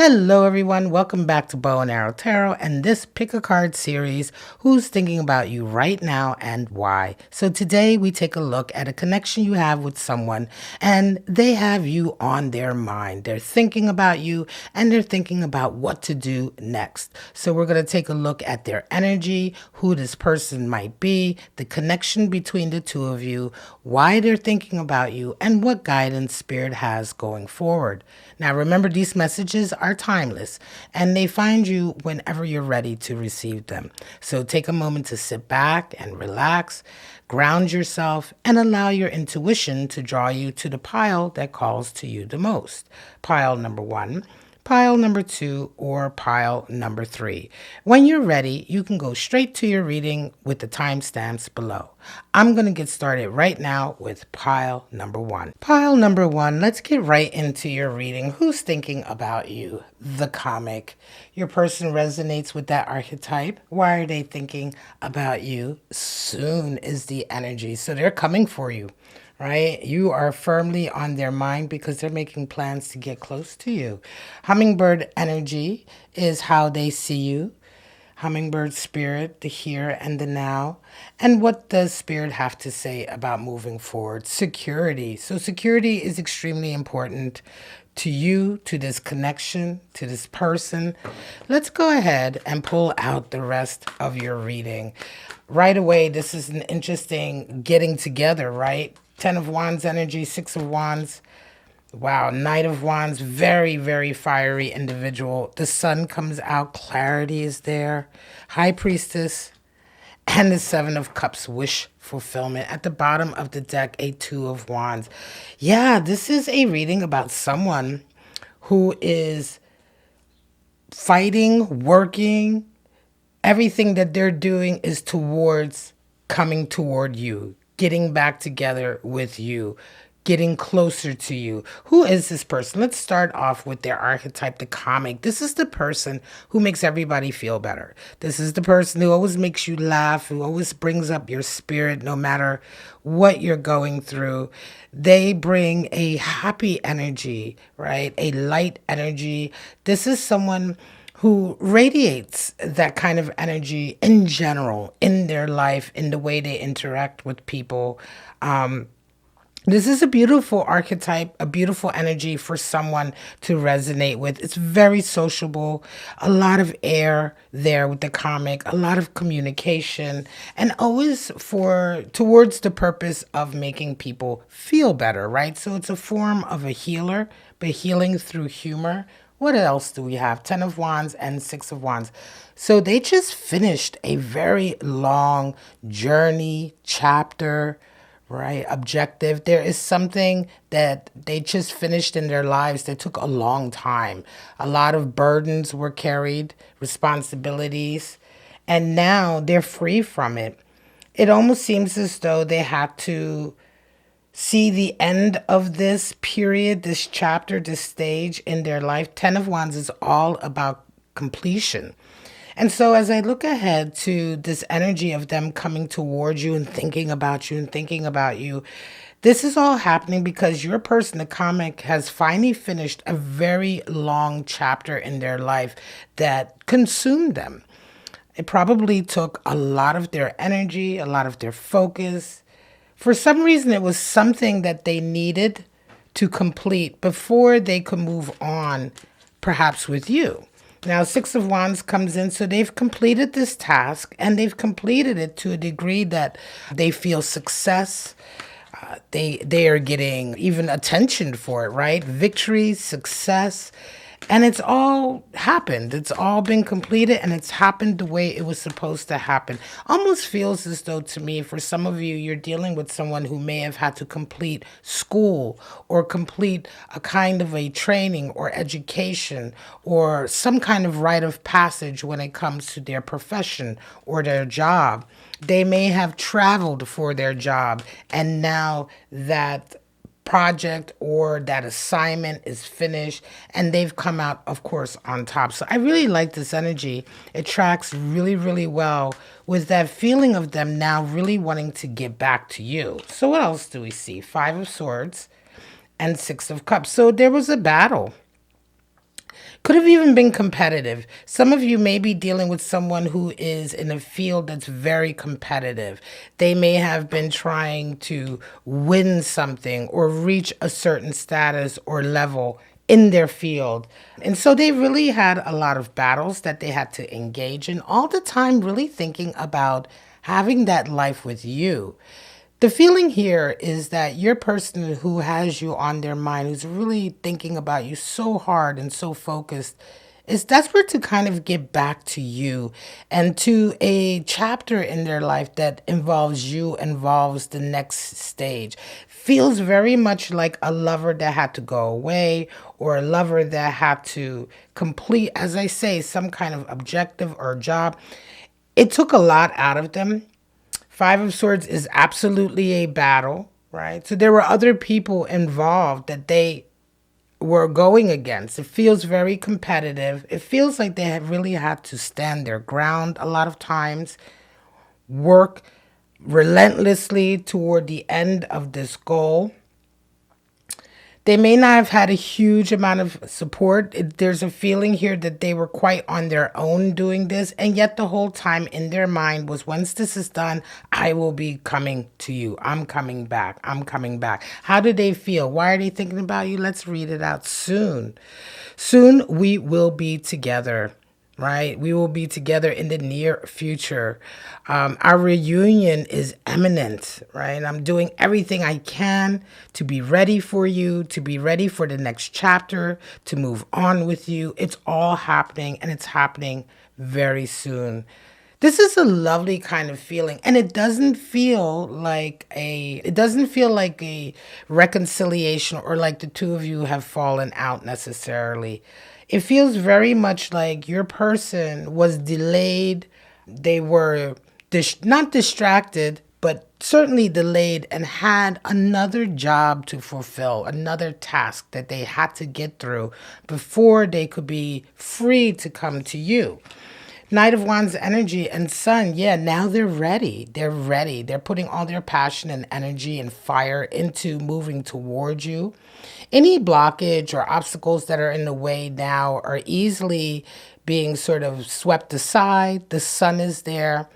Hello, everyone. Welcome back to Bow and Arrow Tarot and this pick a card series. Who's thinking about you right now and why? So, today we take a look at a connection you have with someone and they have you on their mind. They're thinking about you and they're thinking about what to do next. So, we're going to take a look at their energy, who this person might be, the connection between the two of you, why they're thinking about you, and what guidance Spirit has going forward. Now, remember, these messages are timeless and they find you whenever you're ready to receive them. So take a moment to sit back and relax, ground yourself, and allow your intuition to draw you to the pile that calls to you the most. Pile number 1. Pile number 2, or pile number 3. When you're ready, you can go straight to your reading with the timestamps below. I'm going to get started right now with pile number 1. Pile number 1, let's get right into your reading. Who's thinking about you? The comic. Your person resonates with that archetype. Why are they thinking about you? Soon is the energy. So they're coming for you. Right? You are firmly on their mind because they're making plans to get close to you. Hummingbird energy is how they see you. Hummingbird spirit, the here and the now. And what does Spirit have to say about moving forward? Security. So security is extremely important to you, to this connection, to this person. Let's go ahead and pull out the rest of your reading. Right away, this is an interesting getting together, right? 10 of Wands energy, 6 of Wands. Wow, Knight of Wands, very, very fiery individual. The Sun comes out, clarity is there. High Priestess, and the 7 of Cups, wish fulfillment. At the bottom of the deck, a 2 of Wands. Yeah, this is a reading about someone who is fighting, working. Everything that they're doing is towards coming toward you, getting back together with you, getting closer to you. Who is this person? Let's start off with their archetype, the comic. This is the person who makes everybody feel better. This is the person who always makes you laugh, who always brings up your spirit no matter what you're going through. They bring a happy energy, right? A light energy. This is someone who radiates that kind of energy in general, in their life, in the way they interact with people. This is a beautiful archetype, a beautiful energy for someone to resonate with. It's very sociable, a lot of air there with the comic, a lot of communication, and always towards the purpose of making people feel better, right? So it's a form of a healer, but healing through humor. What else do we have? 10 of Wands and 6 of Wands. So they just finished a very long journey, chapter, right? Objective. There is something that they just finished in their lives that took a long time. A lot of burdens were carried, responsibilities, and now they're free from it. It almost seems as though they had to see the end of this period, this chapter, this stage in their life. 10 of Wands is all about completion. And so as I look ahead to this energy of them coming towards you and thinking about you and thinking about you, this is all happening because your person, the comic, has finally finished a very long chapter in their life that consumed them. It probably took a lot of their energy, a lot of their focus. For some reason, it was something that they needed to complete before they could move on, perhaps with you. Now, 6 of Wands comes in, so they've completed this task, and they've completed it to a degree that they feel success. They are getting even attention for it, right? Victory, success. And it's all happened. It's all been completed and it's happened the way it was supposed to happen. Almost feels as though to me, for some of you, you're dealing with someone who may have had to complete school or complete a kind of a training or education or some kind of rite of passage when it comes to their profession or their job. They may have traveled for their job, and now that project or that assignment is finished and they've come out, of course, on top. So I really like this energy. It tracks really, really well with that feeling of them now really wanting to get back to you. So what else do we see? 5 of Swords and 6 of Cups. So there was a battle Could have even been competitive. Some of you may be dealing with someone who is in a field that's very competitive. They may have been trying to win something or reach a certain status or level in their field. And so they really had a lot of battles that they had to engage in, all the time really thinking about having that life with you. The feeling here is that your person who has you on their mind, who's really thinking about you so hard and so focused, is desperate to kind of get back to you and to a chapter in their life that involves you, involves the next stage. Feels very much like a lover that had to go away or a lover that had to complete, as I say, some kind of objective or job. It took a lot out of them. Five of Swords is absolutely a battle, right? So there were other people involved that they were going against. It feels very competitive. It feels like they have really had to stand their ground a lot of times, work relentlessly toward the end of this goal. They may not have had a huge amount of support. There's a feeling here that they were quite on their own doing this. And yet the whole time in their mind was, once this is done, I will be coming to you. I'm coming back. I'm coming back. How do they feel? Why are they thinking about you? Let's read it out soon. Soon we will be together. Right? We will be together in the near future. Our reunion is imminent, right? I'm doing everything I can to be ready for you, to be ready for the next chapter, to move on with you. It's all happening, and it's happening very soon. This is a lovely kind of feeling, and it doesn't feel like a reconciliation or like the two of you have fallen out necessarily. It feels very much like your person was delayed. They were not distracted, but certainly delayed and had another job to fulfill, another task that they had to get through before they could be free to come to you. Knight of Wands energy and Sun, yeah, now they're ready. They're ready. They're putting all their passion and energy and fire into moving towards you. Any blockage or obstacles that are in the way now are easily being sort of swept aside. The Sun is there.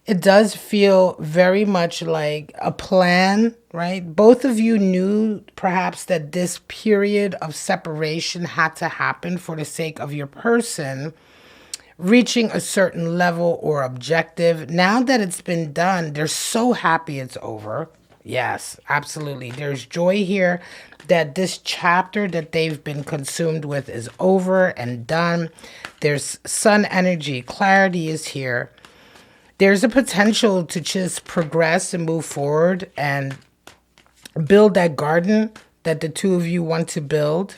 It does feel very much like a plan, right? Both of you knew perhaps that this period of separation had to happen for the sake of your person reaching a certain level or objective. Now that it's been done, they're so happy it's over. Yes, absolutely. There's joy here that this chapter that they've been consumed with is over and done. There's Sun energy. Clarity is here. There's a potential to just progress and move forward and build that garden that the two of you want to build.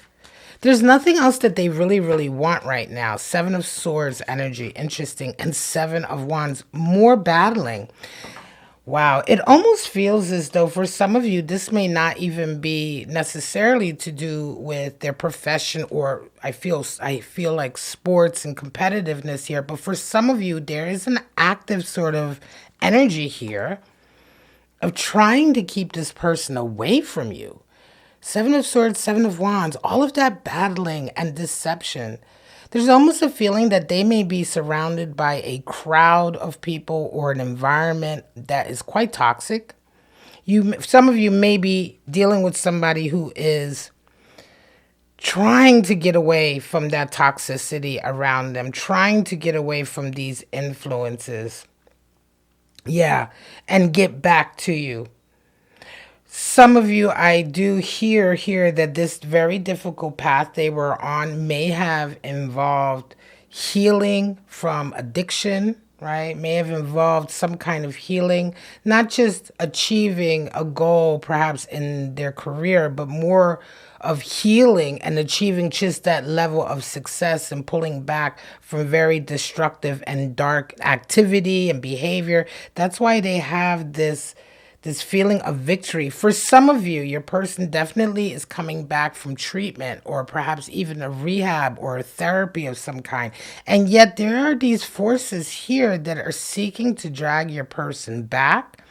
There's nothing else that they really, really want right now. Seven of Swords energy, interesting. And Seven of Wands, more battling. Wow, it almost feels as though for some of you, this may not even be necessarily to do with their profession or I feel like sports and competitiveness here. But for some of you, there is an active sort of energy here of trying to keep this person away from you. Seven of Swords, Seven of Wands, all of that battling and deception. There's almost a feeling that they may be surrounded by a crowd of people or an environment that is quite toxic. Some of you may be dealing with somebody who is trying to get away from that toxicity around them, trying to get away from these influences. Yeah, and get back to you. Some of you, I do hear here that this very difficult path they were on may have involved healing from addiction, right? May have involved some kind of healing, not just achieving a goal perhaps in their career, but more of healing and achieving just that level of success and pulling back from very destructive and dark activity and behavior. That's why they have this feeling of victory. For some of you, your person definitely is coming back from treatment or perhaps even a rehab or a therapy of some kind. And yet there are these forces here that are seeking to drag your person back.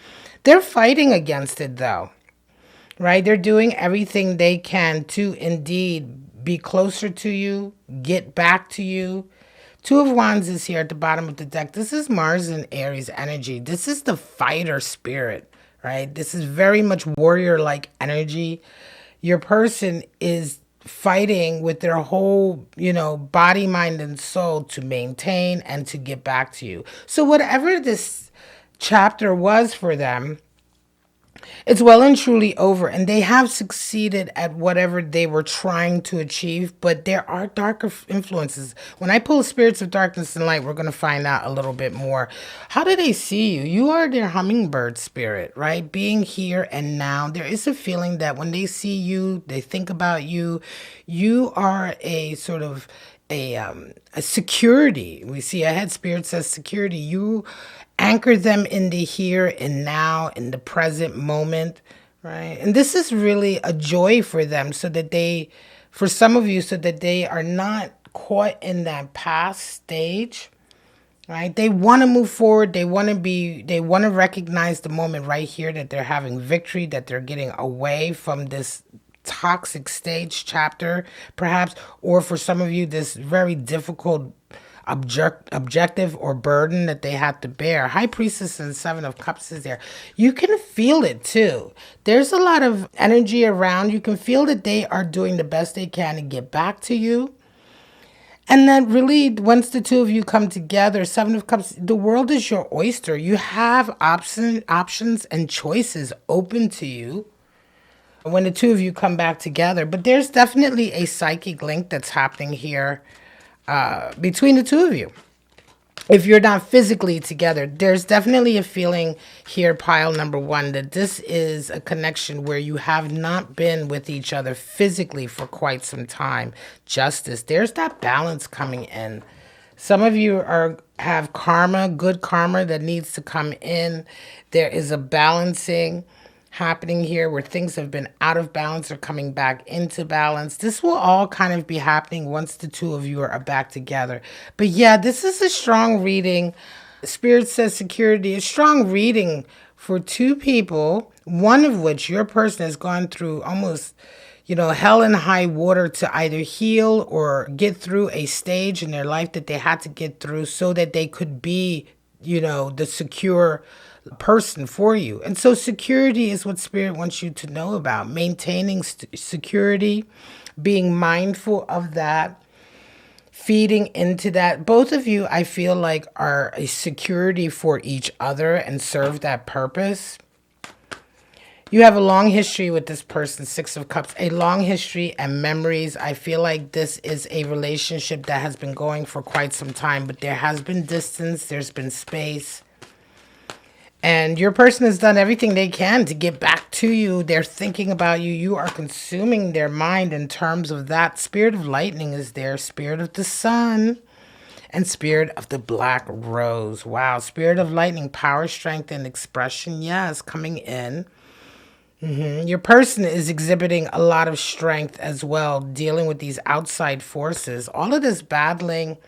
They're fighting against it though, right? They're doing everything they can to indeed be closer to you, get back to you. Two of Wands is here at the bottom of the deck. This is Mars and Aries energy. This is the fighter spirit, right? This is very much warrior-like energy. Your person is fighting with their whole, body, mind, and soul to maintain and to get back to you. So whatever this chapter was for them, it's well and truly over, and they have succeeded at whatever they were trying to achieve, but there are darker influences. When I pull spirits of darkness and light, we're going to find out a little bit more. How do they see you? You are their hummingbird spirit, right? Being here and now. There is a feeling that when they see you, they think about you. You are a sort of a security. We see a head spirit says security. You anchor them in the here and now, in the present moment, right? And this is really a joy for them, so that for some of you, so that they are not caught in that past stage, right? They want to move forward. They want to recognize the moment right here that they're having victory, that they're getting away from this toxic stage chapter, perhaps, or for some of you, this very difficult objective or burden that they had to bear. High Priestess and Seven of Cups is there. You can feel it too. There's a lot of energy around. You can feel that they are doing the best they can to get back to you. And that really, once the two of you come together, Seven of Cups, the world is your oyster. You have options and choices open to you when the two of you come back together. But there's definitely a psychic link that's happening here between the two of you. If you're not physically together, there's definitely a feeling here, pile number one, that this is a connection where you have not been with each other physically for quite some time. Justice, there's that balance coming in. Some of you have karma, good karma that needs to come in. There is a balancing happening here where things have been out of balance or coming back into balance. This will all kind of be happening once the two of you are back together. But yeah, this is a strong reading. Spirit says security, a strong reading for two people, one of which your person has gone through almost, hell and high water to either heal or get through a stage in their life that they had to get through so that they could be, the secure person for you. And so security is what Spirit wants you to know about. Maintaining security, being mindful of that, feeding into that. Both of you, I feel like, are a security for each other and serve that purpose. You have a long history with this person, Six of Cups, a long history and memories. I feel like this is a relationship that has been going for quite some time, but there has been distance, there's been space. And your person has done everything they can to get back to you. They're thinking about you. You are consuming their mind in terms of that. Spirit of lightning is there. Spirit of the sun. And spirit of the black rose. Wow. Spirit of lightning, power, strength, and expression. Yes, coming in. Your person is exhibiting a lot of strength as well, dealing with these outside forces. All of this battling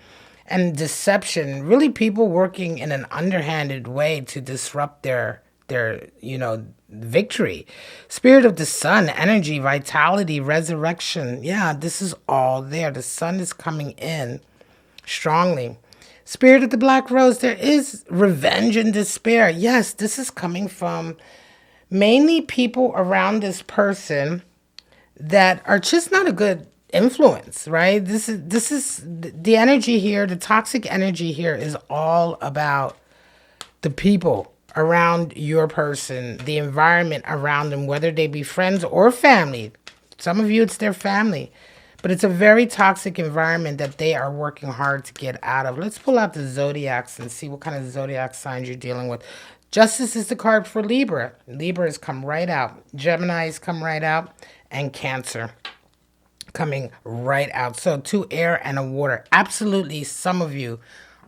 and deception, really people working in an underhanded way to disrupt their victory. Spirit of the sun, energy, vitality, resurrection. Yeah, this is all there. The sun is coming in strongly. Spirit of the black rose, there is revenge and despair. Yes, this is coming from mainly people around this person that are just not a good influence, right? This is the energy here. The toxic energy here is all about the people around your person, the environment around them, whether they be friends or family. Some of you, it's their family, but it's a very toxic environment that they are working hard to get out of. Let's pull out the zodiacs and see what kind of zodiac signs you're dealing with. Justice is the card for Libra. Libra has come right out. Gemini has come right out, and Cancer coming right out. So 2 air and a water. Absolutely, some of you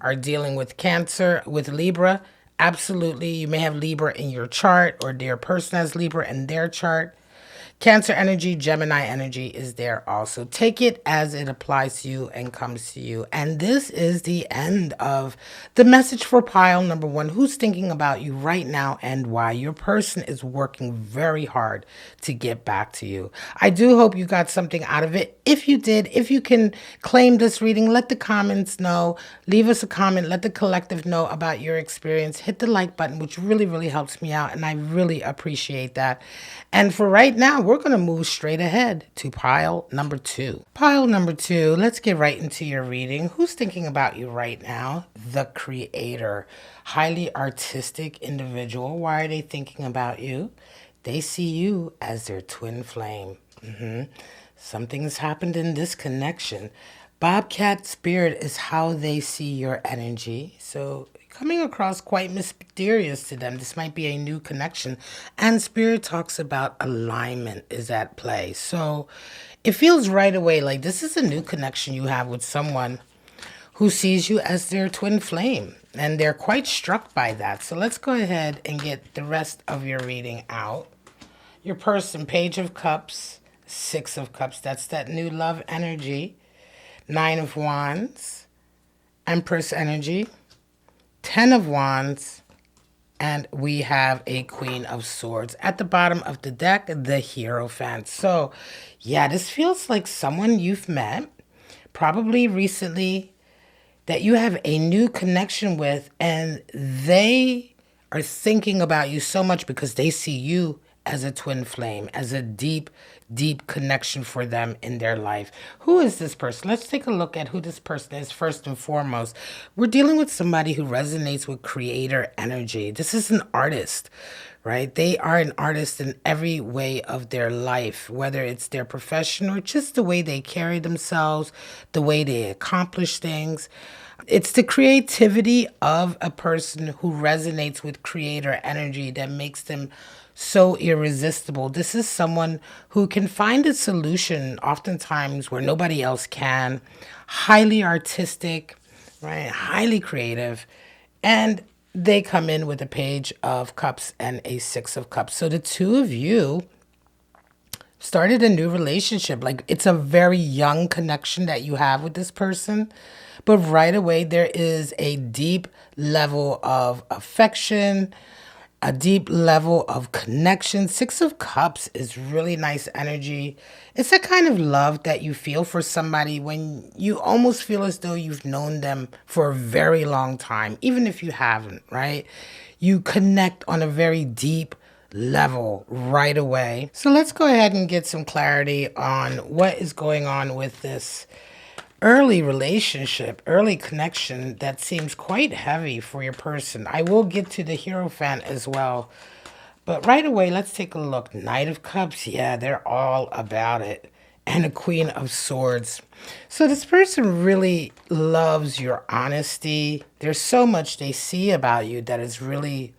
are dealing with Cancer, with Libra. Absolutely, you may have Libra in your chart, or their person has Libra in their chart. Cancer energy, Gemini energy is there also. Take it as it applies to you and comes to you. And this is the end of the message for pile number one. Who's thinking about you right now and why? Your person is working very hard to get back to you. I do hope you got something out of it. If you did, if you can claim this reading, let the comments know. Leave us a comment. Let the collective know about your experience. Hit the like button, which really, really helps me out. And I really appreciate that. And for right now, we're going to move straight ahead to pile number two. Pile number two, let's get right into your reading. Who's thinking about you right now? The Creator. Highly artistic individual. Why are they thinking about you? They see you as their twin flame. Something's happened in this connection. Bobcat spirit is how they see your energy. So coming across quite mysterious to them. This might be a new connection. And spirit talks about alignment is at play. So it feels right away like this is a new connection you have with someone who sees you as their twin flame. And they're quite struck by that. So let's go ahead and get the rest of your reading out. Your person, Page of Cups, Six of Cups. That's that new love energy. Nine of Wands, Empress energy, 10 of Wands, and we have a Queen of Swords. At the bottom of the deck, the Hierophant. So, yeah, this feels like someone you've met, probably recently, that you have a new connection with, and they are thinking about you so much because they see you as a twin flame, as a deep, deep connection for them in their life. Who is this person? Let's take a look at who this person is first and foremost. We're dealing with somebody who resonates with creator energy. This is an artist, right? They are an artist in every way of their life, whether it's their profession or just the way they carry themselves, the way they accomplish things. It's the creativity of a person who resonates with creator energy that makes them so irresistible. This is someone who can find a solution oftentimes where nobody else can. Highly artistic, right? Highly creative. And they come in with a Page of Cups and a Six of Cups. So the two of you started a new relationship. Like it's a very young connection that you have with this person. But right away, there is a deep level of affection, a deep level of connection. Six of Cups is really nice energy. It's a kind of love that you feel for somebody when you almost feel as though you've known them for a very long time, even if you haven't, right? You connect on a very deep level right away. So let's go ahead and get some clarity on what is going on with this early relationship, early connection that seems quite heavy for your person. I will get to the Hierophant as well. But right away, let's take a look. Knight of Cups, yeah, they're all about it. And a Queen of Swords. So this person really loves your honesty. There's so much they see about you that is really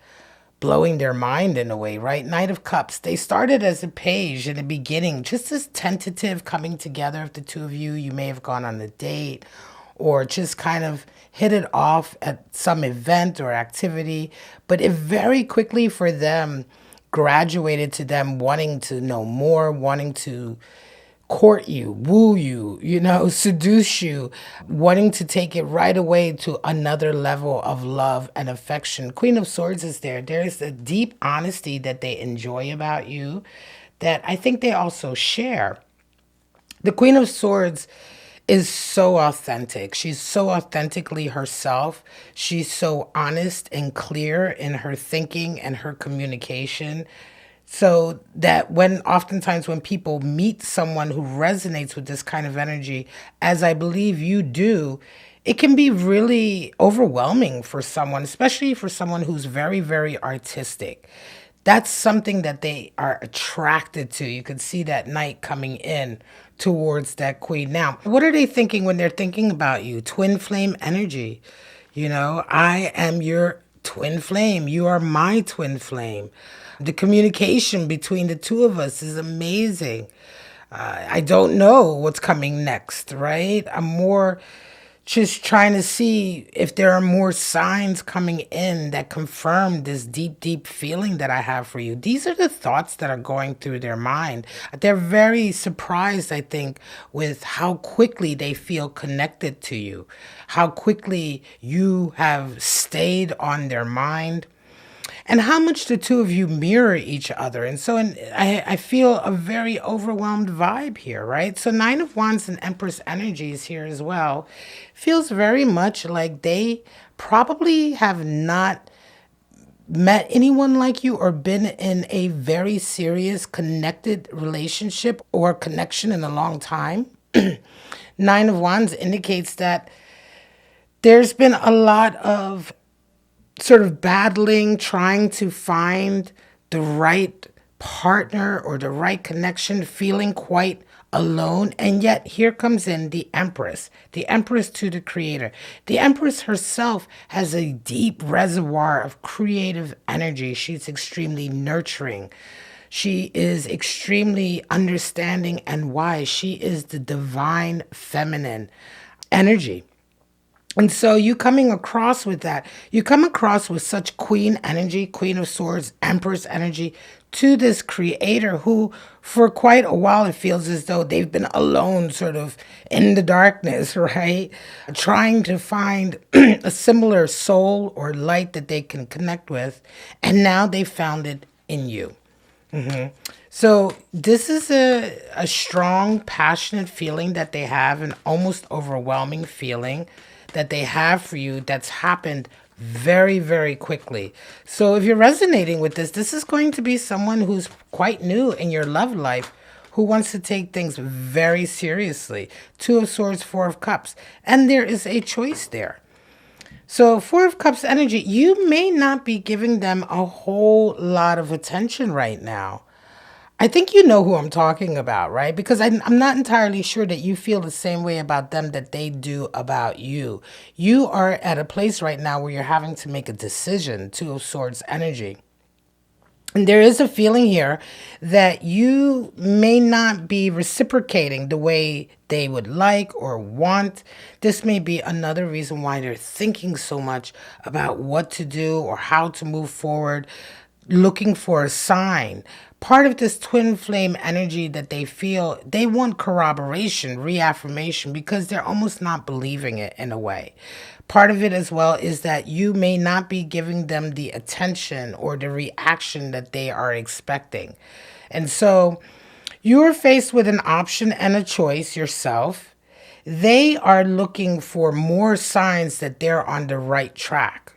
blowing their mind in a way, right? Knight of Cups. They started as a page in the beginning, just as tentative coming together of the two of you. You may have gone on a date or just kind of hit it off at some event or activity. But it very quickly for them graduated to them wanting to know more, wanting to court you, woo you, seduce you, wanting to take it right away to another level of love and affection. Queen of Swords is there. There is a deep honesty that they enjoy about you that I think they also share. The Queen of Swords is so authentic. She's so authentically herself. She's so honest and clear in her thinking and her communication. So that oftentimes when people meet someone who resonates with this kind of energy, as I believe you do, it can be really overwhelming for someone, especially for someone who's very, very artistic. That's something that they are attracted to. You can see that knight coming in towards that queen. Now, what are they thinking when they're thinking about you? Twin flame energy. I am your twin flame. You are my twin flame. The communication between the two of us is amazing. I don't know what's coming next, right? I'm more just trying to see if there are more signs coming in that confirm this deep, deep feeling that I have for you. These are the thoughts that are going through their mind. They're very surprised, I think, with how quickly they feel connected to you, how quickly you have stayed on their mind, and how much the two of you mirror each other. And so I feel a very overwhelmed vibe here, right? So Nine of Wands and Empress energies here as well feels very much like they probably have not met anyone like you or been in a very serious connected relationship or connection in a long time. Nine of Wands indicates that there's been a lot of sort of battling, trying to find the right partner or the right connection, feeling quite alone. And yet here comes in the Empress to the Creator. The Empress herself has a deep reservoir of creative energy. She's extremely nurturing. She is extremely understanding and wise. She is the divine feminine energy. And so you coming across with that, you come across with such queen energy, Queen of Swords, Empress energy to this creator who, for quite a while, it feels as though they've been alone, sort of in the darkness, right? Trying to find a similar soul or light that they can connect with. And now they found it in you. So this is a strong, passionate feeling that they have, an almost overwhelming feeling that they have for you that's happened very, very quickly. So if you're resonating with this, this is going to be someone who's quite new in your love life who wants to take things very seriously. Two of Swords, Four of Cups. And there is a choice there. So, Four of Cups energy, you may not be giving them a whole lot of attention right now. I think you know who I'm talking about, right? Because I'm not entirely sure that you feel the same way about them that they do about you. You are at a place right now where you're having to make a decision, Two of Swords energy. And there is a feeling here that you may not be reciprocating the way they would like or want. This may be another reason why they're thinking so much about what to do or how to move forward, looking for a sign. Part of this twin flame energy that they feel, they want corroboration, reaffirmation, because they're almost not believing it in a way. Part of it as well is that you may not be giving them the attention or the reaction that they are expecting. And so you're faced with an option and a choice yourself. They are looking for more signs that they're on the right track.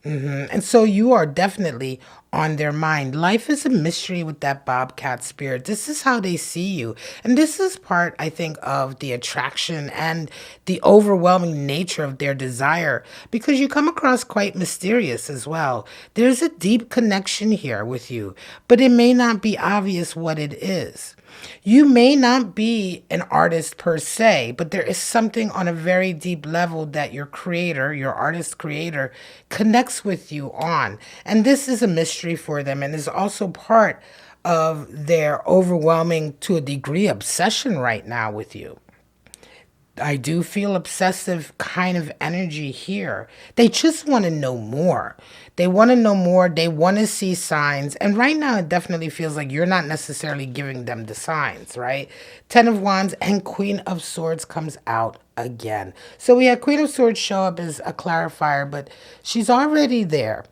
And so you are definitely on their mind. Life is a mystery with that Bobcat spirit. This is how they see you. And this is part, I think, of the attraction and the overwhelming nature of their desire because you come across quite mysterious as well. There's a deep connection here with you, but it may not be obvious what it is. You may not be an artist per se, but there is something on a very deep level that your creator, your artist creator, connects with you on. And this is a mystery for them and is also part of their overwhelming, to a degree, obsession right now with you. I do feel obsessive kind of energy here. They just want to know more. They want to know more. They want to see signs. And right now, it definitely feels like you're not necessarily giving them the signs, right? Ten of Wands and Queen of Swords comes out again. So we had Queen of Swords show up as a clarifier, but she's already there.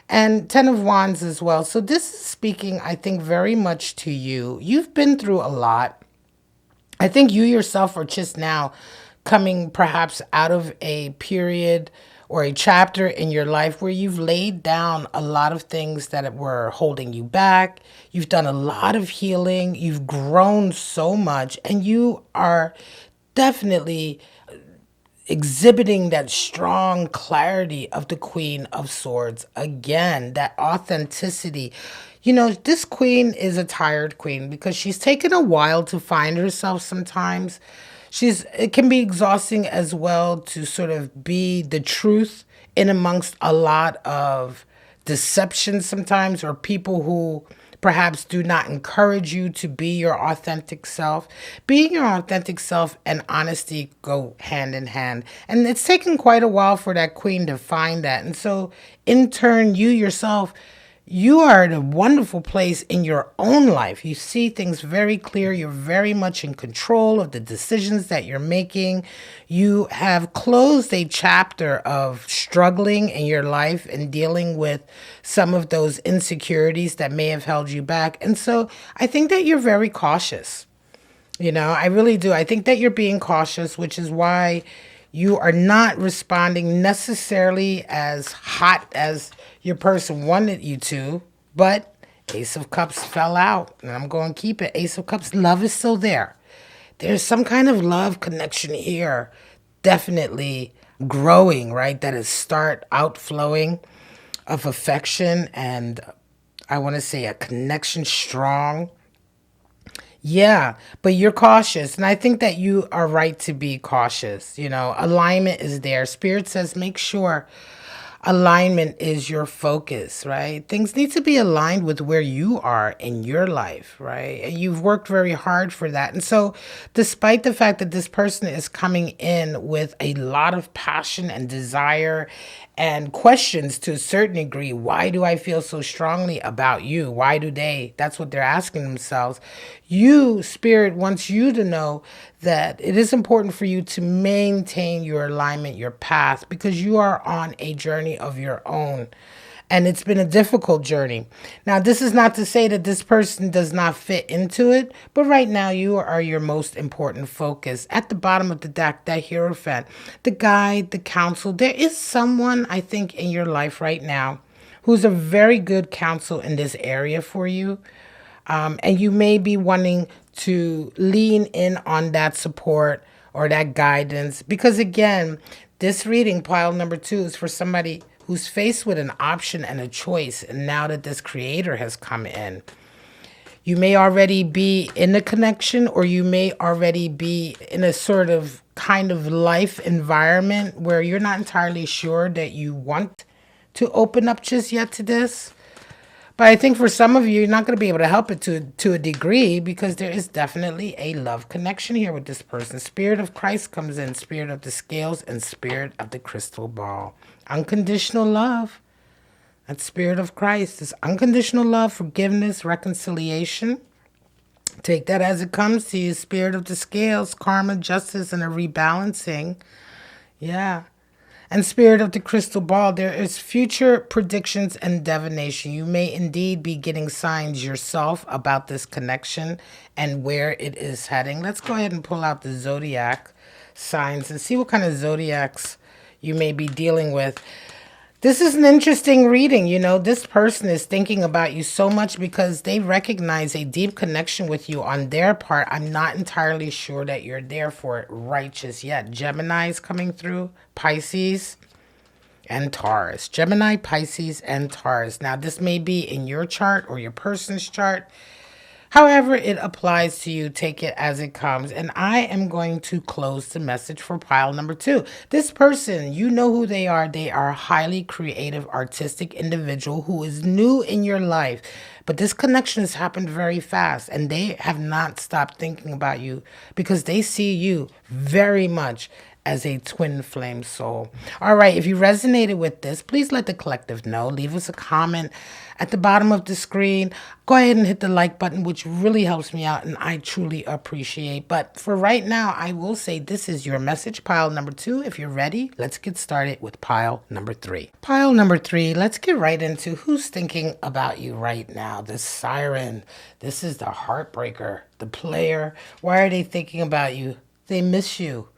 And Ten of Wands as well. So this is speaking, I think, very much to you. You've been through a lot. I think you yourself are just now coming perhaps out of a period or a chapter in your life where you've laid down a lot of things that were holding you back. You've done a lot of healing. You've grown so much, and you are definitely exhibiting that strong clarity of the Queen of Swords again, that authenticity. You know, this queen is a tired queen because she's taken a while to find herself sometimes. It can be exhausting as well to sort of be the truth in amongst a lot of deception sometimes, or people who perhaps do not encourage you to be your authentic self. Being your authentic self and honesty go hand in hand. And it's taken quite a while for that queen to find that. And so, in turn, you yourself, you are in a wonderful place in your own life. You see things very clear. You're very much in control of the decisions that you're making. You have closed a chapter of struggling in your life and dealing with some of those insecurities that may have held you back. And so I think that you're very cautious. I really do. I think that you're being cautious, which is why you are not responding necessarily as hot as your person wanted you to, but Ace of Cups fell out, and I'm going to keep it. Ace of Cups, love is still there. There's some kind of love connection here, definitely growing, right? That is start outflowing of affection, and I want to say a connection strong. Yeah, but you're cautious. And I think that you are right to be cautious. Alignment is there. Spirit says make sure alignment is your focus, right? Things need to be aligned with where you are in your life, right? And you've worked very hard for that. And so, despite the fact that this person is coming in with a lot of passion and desire and questions to a certain degree, why do I feel so strongly about you? Why do they? That's what they're asking themselves. You, Spirit, wants you to know that it is important for you to maintain your alignment, your path, because you are on a journey of your own. And it's been a difficult journey. Now, this is not to say that this person does not fit into it, but right now you are your most important focus. At the bottom of the deck, that Hierophant, the guide, the counsel, there is someone, I think, in your life right now who's a very good counsel in this area for you. And you may be wanting to lean in on that support or that guidance. Because again, this reading, pile number 2, is for somebody who's faced with an option and a choice. And now that this creator has come in, you may already be in a connection, or you may already be in a sort of kind of life environment where you're not entirely sure that you want to open up just yet to this. But I think for some of you, you're not going to be able to help it to a degree, because there is definitely a love connection here with this person. Spirit of Christ comes in, Spirit of the Scales, and Spirit of the Crystal Ball. Unconditional love. That's Spirit of Christ. It's unconditional love, forgiveness, reconciliation. Take that as it comes to you. Spirit of the Scales, karma, justice, and a rebalancing. Yeah. And Spirit of the Crystal Ball, there is future predictions and divination. You may indeed be getting signs yourself about this connection and where it is heading. Let's go ahead and pull out the zodiac signs and see what kind of zodiacs you may be dealing with. This is an interesting reading. This person is thinking about you so much because they recognize a deep connection with you on their part. I'm not entirely sure that you're there for it right just yet. Gemini is coming through, Pisces, and Taurus. Gemini, Pisces, and Taurus. Now, this may be in your chart or your person's chart. However it applies to you, take it as it comes. And I am going to close the message for pile number 2. This person, you know who they are. They are a highly creative, artistic individual who is new in your life. But this connection has happened very fast, and they have not stopped thinking about you because they see you very much as a twin flame soul. All right, if you resonated with this, please let the collective know. Leave us a comment at the bottom of the screen. Go ahead and hit the like button, which really helps me out and I truly appreciate. But for right now, I will say this is your message, pile number 2. If you're ready, let's get started with pile number 3. Pile number 3, let's get right into who's thinking about you right now. The siren, this is the heartbreaker, the player. Why are they thinking about you? They miss you.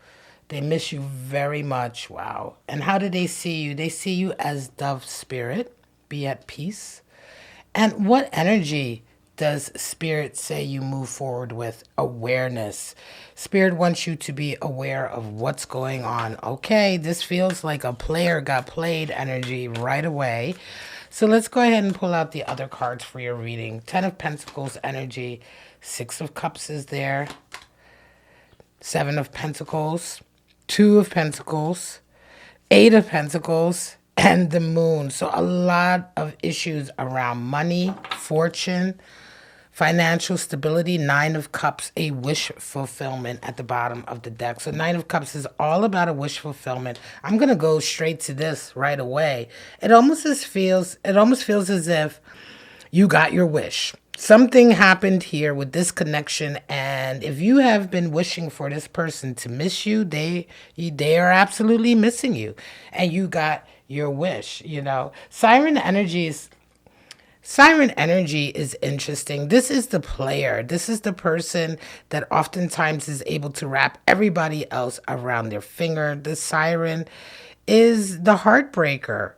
They miss you very much. Wow. And how do they see you? They see you as dove spirit. Be at peace. And what energy does Spirit say you move forward with? Awareness. Spirit wants you to be aware of what's going on. Okay, this feels like a player got played energy right away. So let's go ahead and pull out the other cards for your reading. 10 of Pentacles energy. 6 of Cups is there. 7 of Pentacles. 2 of Pentacles, 8 of Pentacles, and the moon. So a lot of issues around money, fortune, financial stability. Nine of Cups, a wish fulfillment at the bottom of the deck. So Nine of Cups is all about a wish fulfillment. I'm gonna go straight to this right away. It almost feels as if you got your wish. Something happened here with this connection, and if you have been wishing for this person to miss you, they are absolutely missing you, and you got your wish. Siren energy is interesting. This is the player. This is the person that oftentimes is able to wrap everybody else around their finger. The siren is the heartbreaker.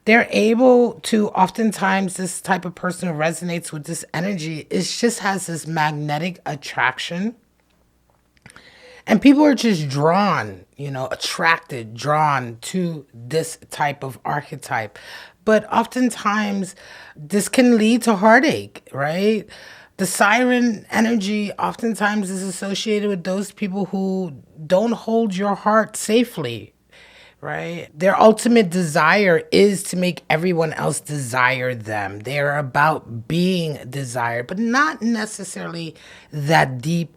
They're able to, oftentimes, this type of person who resonates with this energy, it just has this magnetic attraction. And people are just drawn, attracted, drawn to this type of archetype. But oftentimes, this can lead to heartache, right? The siren energy oftentimes is associated with those people who don't hold your heart safely, right? Their ultimate desire is to make everyone else desire them. They're about being desired, but not necessarily that deep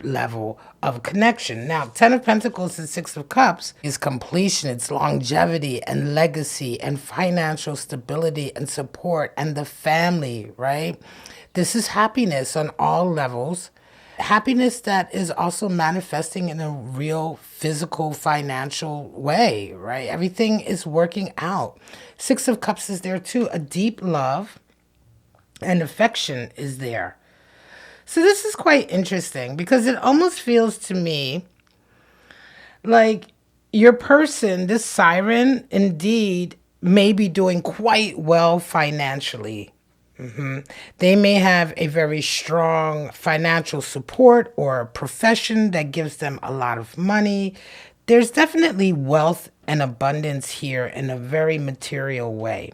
level of connection. Now, Ten of Pentacles and Six of Cups is completion, it's longevity and legacy and financial stability and support and the family, right? This is happiness on all levels. Happiness that is also manifesting in a real physical, financial way, right? Everything is working out. Six of Cups is there too. A deep love and affection is there. So this is quite interesting because it almost feels to me like your person, this siren, indeed may be doing quite well financially. They may have a very strong financial support or a profession that gives them a lot of money. There's definitely wealth and abundance here in a very material way.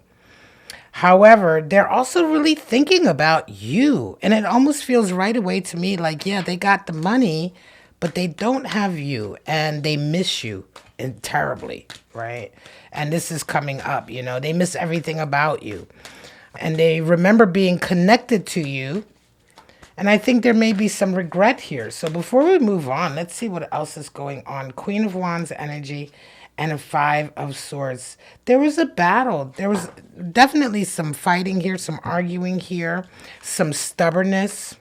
However, they're also really thinking about you. And it almost feels right away to me like, yeah, they got the money, but they don't have you and they miss you terribly, right? And this is coming up, they miss everything about you. And they remember being connected to you. And I think there may be some regret here. So before we move on, let's see what else is going on. Queen of Wands energy and a Five of Swords. There was a battle. There was definitely some fighting here, some arguing here, some stubbornness.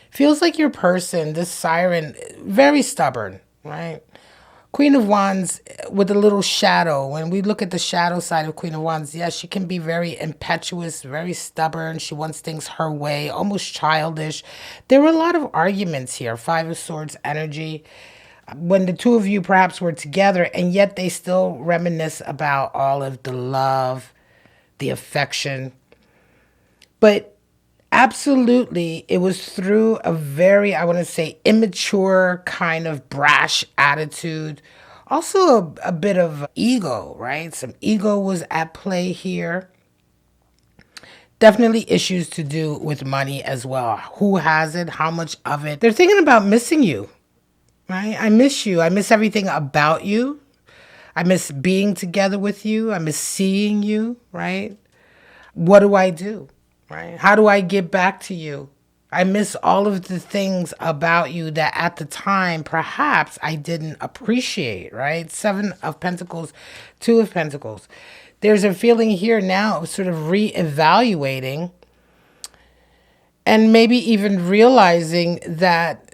Feels like your person, this siren, very stubborn, right? Queen of Wands with a little shadow. When we look at the shadow side of Queen of Wands, yes, she can be very impetuous, very stubborn. She wants things her way, almost childish. There were a lot of arguments here. Five of Swords energy. When the two of you perhaps were together, and yet they still reminisce about all of the love, the affection. But absolutely, it was through a very, I want to say, immature kind of brash attitude. Also a bit of ego, right? Some ego was at play here. Definitely issues to do with money as well. Who has it? How much of it? They're thinking about missing you, right? I miss you. I miss everything about you. I miss being together with you. I miss seeing you, right? What do I do? Right? How do I get back to you? I miss all of the things about you that at the time perhaps I didn't appreciate, right? Seven of Pentacles, Two of Pentacles. There's a feeling here now of sort of reevaluating and maybe even realizing that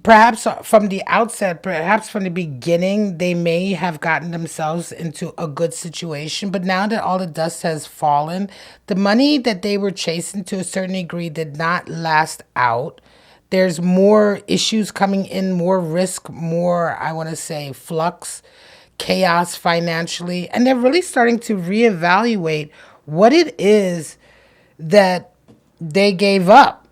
perhaps from the outset, perhaps from the beginning, they may have gotten themselves into a good situation. But now that all the dust has fallen, the money that they were chasing to a certain degree did not last out. There's more issues coming in, more risk, more, I want to say, flux, chaos financially. And they're really starting to reevaluate what it is that they gave up.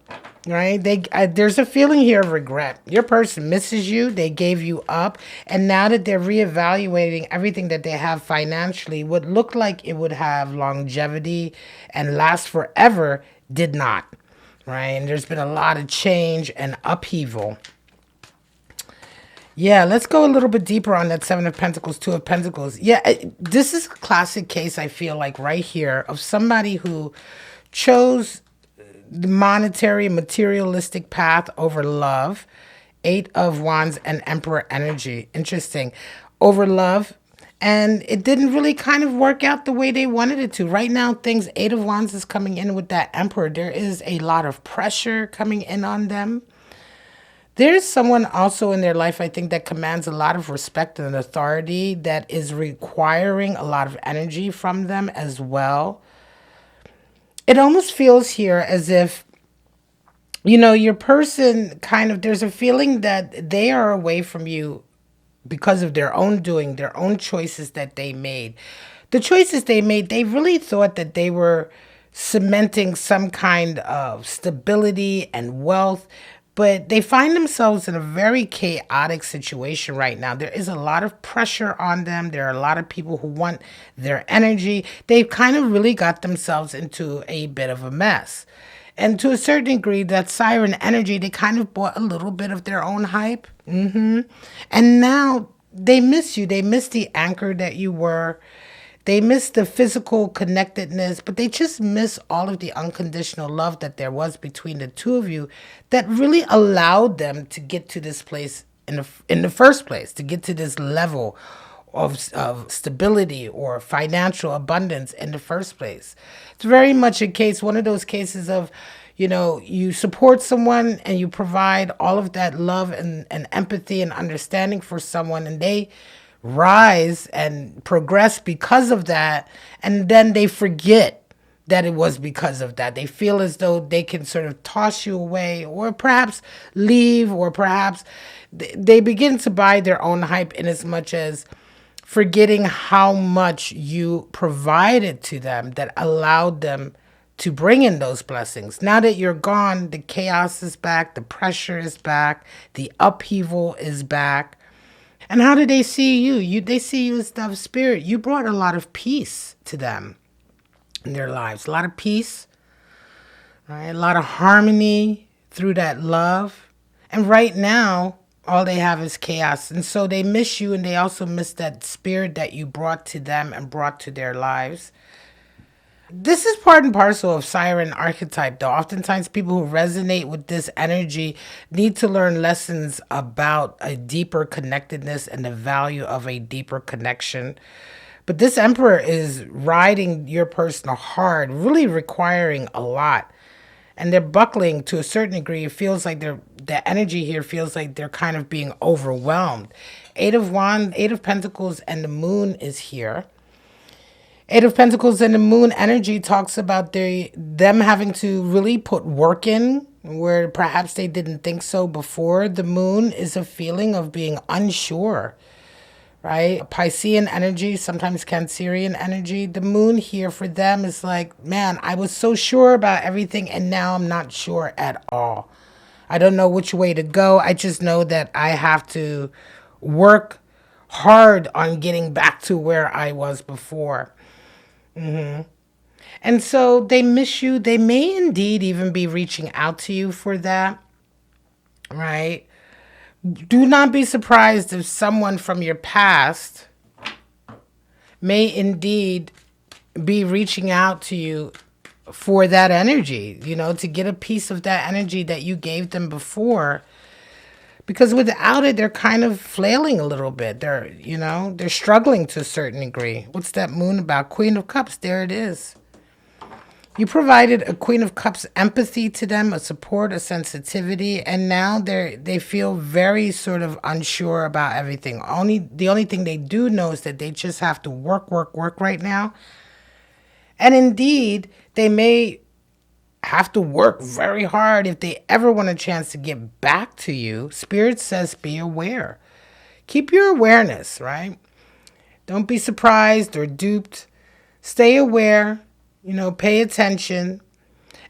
Right? There's a feeling here of regret. Your person misses you. They gave you up. And now that they're reevaluating everything that they have financially, what looked like it would have longevity and last forever did not. Right? And there's been a lot of change and upheaval. Yeah, let's go a little bit deeper on that Seven of Pentacles, Two of Pentacles. Yeah, this is a classic case, I feel like, right here, of somebody who chose the monetary, materialistic path over love. Eight of Wands and Emperor energy. Interesting. Over love. And it didn't really kind of work out the way they wanted it to. Right now, things, Eight of Wands is coming in with that Emperor. There is a lot of pressure coming in on them. There's someone also in their life, I think, that commands a lot of respect and authority that is requiring a lot of energy from them as well. It almost feels here as if, your person kind of, there's a feeling that they are away from you because of their own doing, their own choices that they made. The choices they made, they really thought that they were cementing some kind of stability and wealth, but they find themselves in a very chaotic situation right now. There is a lot of pressure on them. There are a lot of people who want their energy. They've kind of really got themselves into a bit of a mess. And to a certain degree, that siren energy, they kind of bought a little bit of their own hype. And now they miss you. They miss the anchor that you were. They miss the physical connectedness, but they just miss all of the unconditional love that there was between the two of you that really allowed them to get to this place in the first place, to get to this level of stability or financial abundance in the first place. It's very much a case, one of those cases of, you support someone and you provide all of that love and empathy and understanding for someone, and they rise and progress because of that. And then they forget that it was because of that. They feel as though they can sort of toss you away or perhaps leave, or perhaps they begin to buy their own hype in as much as forgetting how much you provided to them that allowed them to bring in those blessings. Now that you're gone, the chaos is back, the pressure is back, the upheaval is back. And how do they see you? They see you as the spirit. You brought a lot of peace to them in their lives. A lot of peace, right? A lot of harmony through that love. And right now, all they have is chaos. And so they miss you, and they also miss that spirit that you brought to them and brought to their lives. This is part and parcel of siren archetype, though. Oftentimes, people who resonate with this energy need to learn lessons about a deeper connectedness and the value of a deeper connection. But this emperor is riding your person hard, really requiring a lot. And they're buckling to a certain degree. It feels like the energy here feels like they're kind of being overwhelmed. Eight of Wands, Eight of Pentacles, and the moon is here. Eight of Pentacles and the moon energy talks about them having to really put work in where perhaps they didn't think so before. The moon is a feeling of being unsure, right? Piscean energy, sometimes Cancerian energy. The moon here for them is like, man, I was so sure about everything and now I'm not sure at all. I don't know which way to go. I just know that I have to work hard on getting back to where I was before. And so they miss you. They may indeed even be reaching out to you for that, right? Do not be surprised if someone from your past may indeed be reaching out to you for that energy, to get a piece of that energy that you gave them before. Because without it, they're kind of flailing a little bit. They're struggling to a certain degree. What's that moon about? Queen of Cups, there it is. You provided a Queen of Cups empathy to them, a support, a sensitivity, and now they feel very sort of unsure about everything. The only thing they do know is that they just have to work right now. And indeed, they may have to work very hard if they ever want a chance to get back to you. Spirit says be aware. Keep your awareness, right? Don't be surprised or duped. Stay aware, pay attention.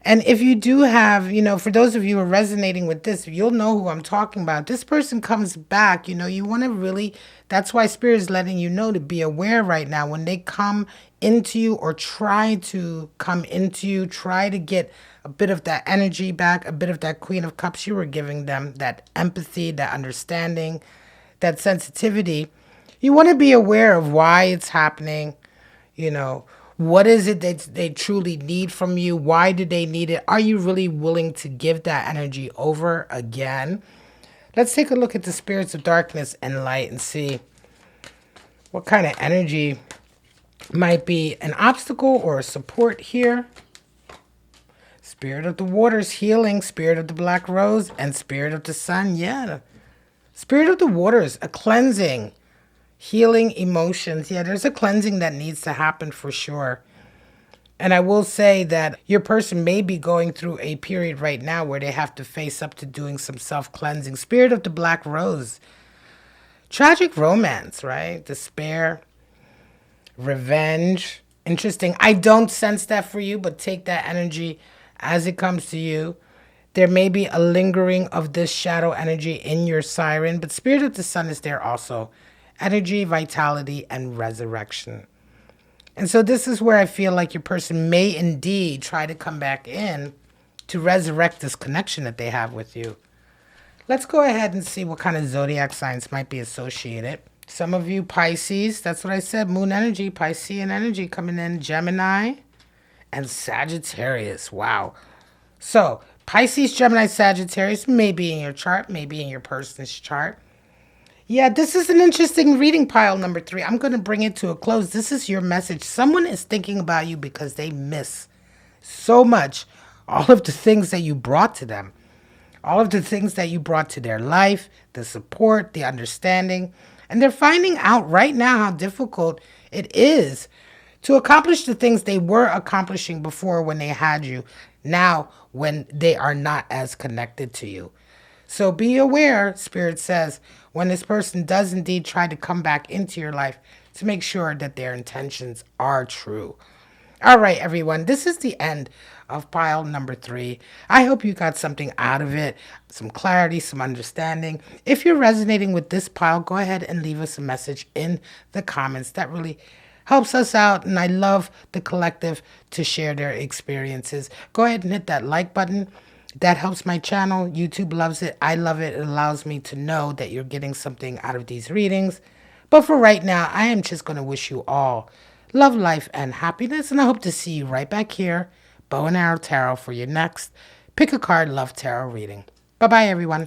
And if you do have, for those of you who are resonating with this, you'll know who I'm talking about. This person comes back, you want to really, that's why Spirit is letting you know to be aware right now. When they come into you or try to come into you, try to get a bit of that energy back, a bit of that Queen of Cups you were giving them, that empathy, that understanding, that sensitivity, you want to be aware of why it's happening. You know, what is it that they truly need from you? Why do they need it? Are you really willing to give that energy over again? Let's take a look at the spirits of darkness and light and see what kind of energy might be an obstacle or a support here. Spirit of the waters, healing. Spirit of the black rose and spirit of the sun. Yeah. Spirit of the waters, a cleansing, healing emotions. Yeah, there's a cleansing that needs to happen for sure. And I will say that your person may be going through a period right now where they have to face up to doing some self-cleansing. Spirit of the black rose, tragic romance, right? Despair, revenge. Interesting. I don't sense that for you, but take that energy as it comes to you. There may be a lingering of this shadow energy in your siren, but spirit of the sun is there also. Energy, vitality, and resurrection. And so this is where I feel like your person may indeed try to come back in to resurrect this connection that they have with you. Let's go ahead and see what kind of zodiac signs might be associated. Some of you Pisces, that's what I said, moon energy, Piscean energy coming in, Gemini and Sagittarius. Wow. So Pisces, Gemini, Sagittarius may be in your chart, maybe in your person's chart. Yeah, this is an interesting reading, pile number 3. I'm going to bring it to a close. This is your message. Someone is thinking about you because they miss so much all of the things that you brought to them, all of the things that you brought to their life, the support, the understanding. And they're finding out right now how difficult it is to accomplish the things they were accomplishing before when they had you, now when they are not as connected to you. So be aware, Spirit says, when this person does indeed try to come back into your life, to make sure that their intentions are true. All right, everyone, this is the end of pile number 3. I hope you got something out of it, some clarity, some understanding. If you're resonating with this pile, go ahead and leave us a message in the comments. That really helps us out, and I love the collective to share their experiences. Go ahead and hit that like button. That helps my channel. YouTube loves it. I love it. It allows me to know that you're getting something out of these readings. But for right now, I am just going to wish you all love, life, and happiness. And I hope to see you right back here, Bow and Arrow Tarot, for your next Pick a Card Love Tarot reading. Bye-bye, everyone.